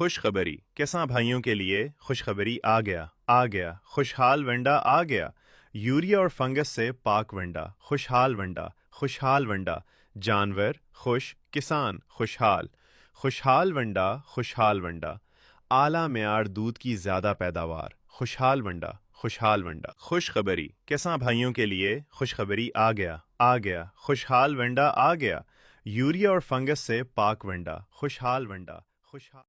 खुशखबरी किसान भाइयों के लिए खुशखबरी आ गया खुशहाल वंडा आ गया। यूरिया और फंगस से पाक वंडा, खुशहाल वंडा। जानवर खुश, किसान खुशहाल। खुशहाल वंडा। आला मेयार दूध की ज़्यादा पैदावार, खुशहाल वंडा। खुशखबरी किसान भाइयों के लिए खुशखबरी आ गया खुशहाल वंडा आ गया। यूरिया और फंगस से पाक वंडा, खुशहाल वंडा।